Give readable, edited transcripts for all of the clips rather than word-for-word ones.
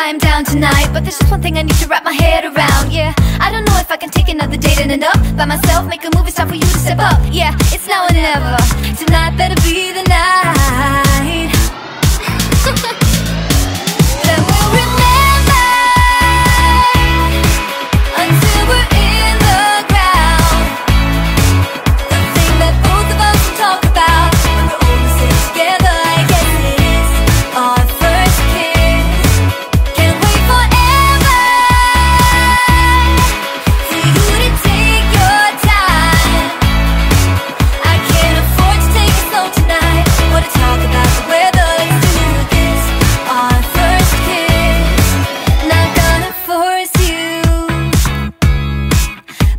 I'm down tonight, but there's just one thing I need to wrap my head around. Yeah, I don't know if I can take another date and end up by myself. Make a move, it's time for you to step up. Yeah, it's now or never. Tonight better be the night. Then we'll remember until we're in the ground. The thing that both of us talk about when we're all sitting together. I guess it is our first kiss. Can't wait forever for you to take your time. I can't afford to take it slow tonight. Wanna talk about the weather? Let's do this. Our first kiss. Not gonna force you,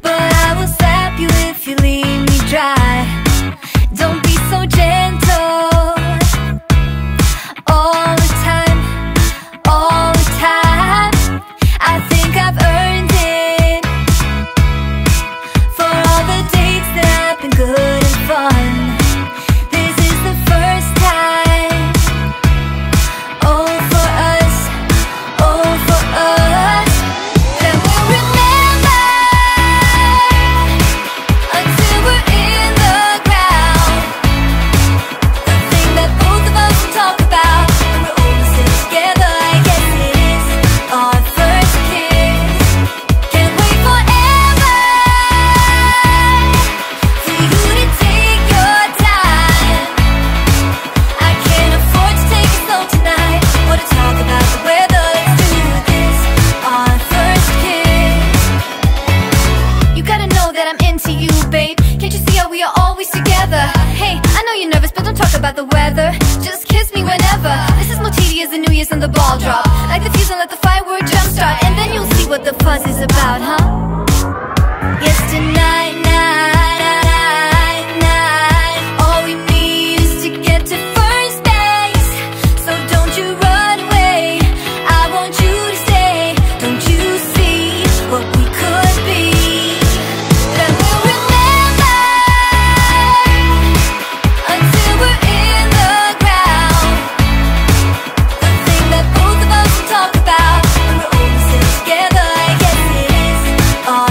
but I will slap you if you leave me dry. Don't be so gentle all the time, all the time. I think I've earned it for all the dates that have been good and fun. This is the first time. Oh, for us, oh, for us. Then we'll remember until we're in the ground. The thing that both of us talk about when we're all sitting together. I guess it is our first kiss. Can't wait forever for you to take your time. I can't afford to take it slow tonight. Wanna talk about the weather? Let's do this. Our first kiss. You gotta know that I'm into you, babe. Can't you see how we are always together? Hey, I know you're nervous, but don't talk about the weather. Just kiss me whenever. This is more tedious than New Year's and the ball drop. Like the fuse and let the firework jumpstart, and then you'll see what the fuzz is about, huh? Yes, tonight, night. All we need is to get to first base. So don't you run away. I want you to stay. Don't you see what we could be? Then we'll remember until we're in the ground. The thing that both of us talk about when we're all sitting together. I guess it is our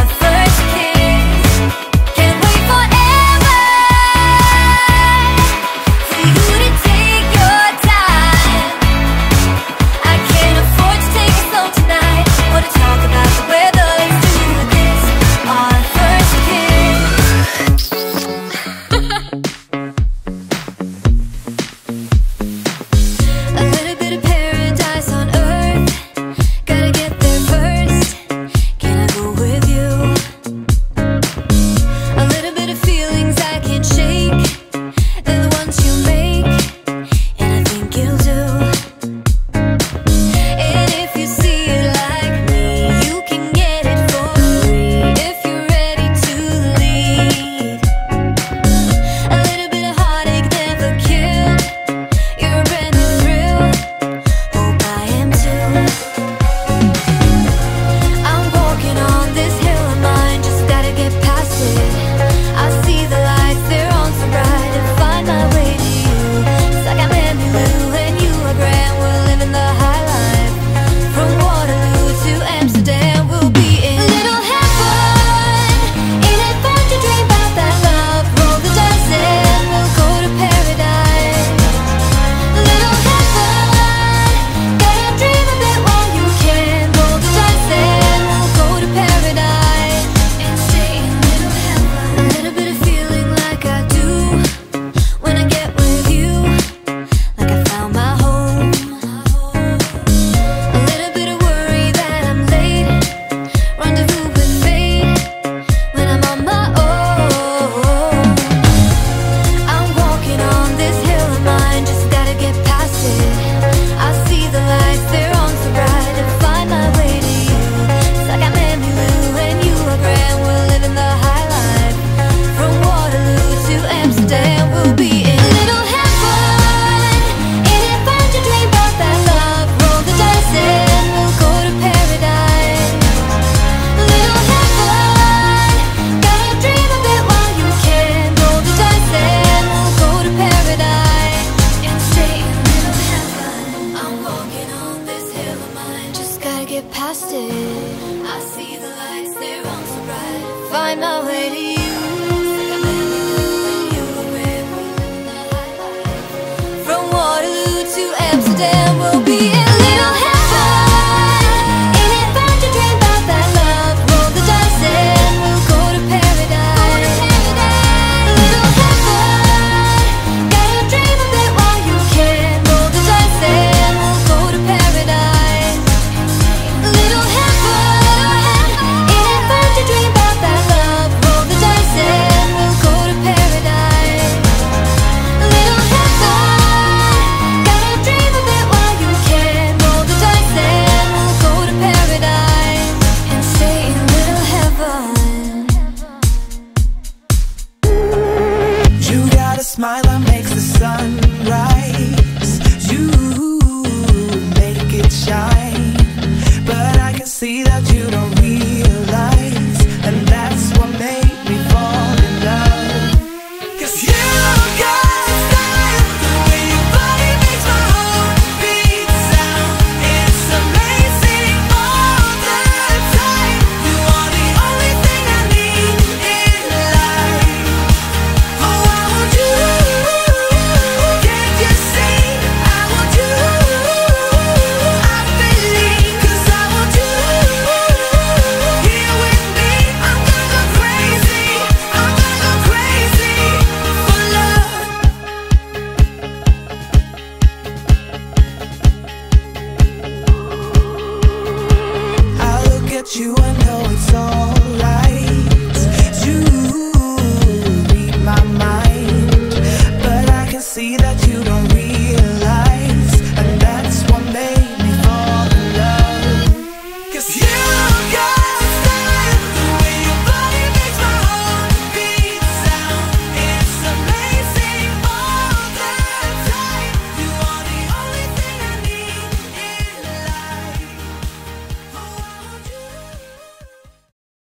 past it. I see the lights, they're on so bright. Find my way to you. From Waterloo to Amsterdam, we'll be in little heaven. Ain't it fun to dream about that love? Roll the dice and we'll go to paradise. Little heaven, gotta dream of it while you can. Roll the dice and we'll go to paradise. Little heaven, ain't it fun to dream about that love? Roll the dice and we'll go to paradise. Little heaven, gotta dream of it while you can. Roll the dice and we'll go to paradise and stay in little heaven. You got a smile that makes the sun rise. You make it shine. But I can see that you don't realize. And that's what made me fall in love. 'Cause you got style. The way your body makes my heart beat sound. It's amazing all the time. You are the only thing I need in life. Oh, I want you. Can't you see? I want you. I believe. 'Cause I want you here with me. I'm gonna go crazy. I'm gonna go crazy for love. I look at you, I know it's all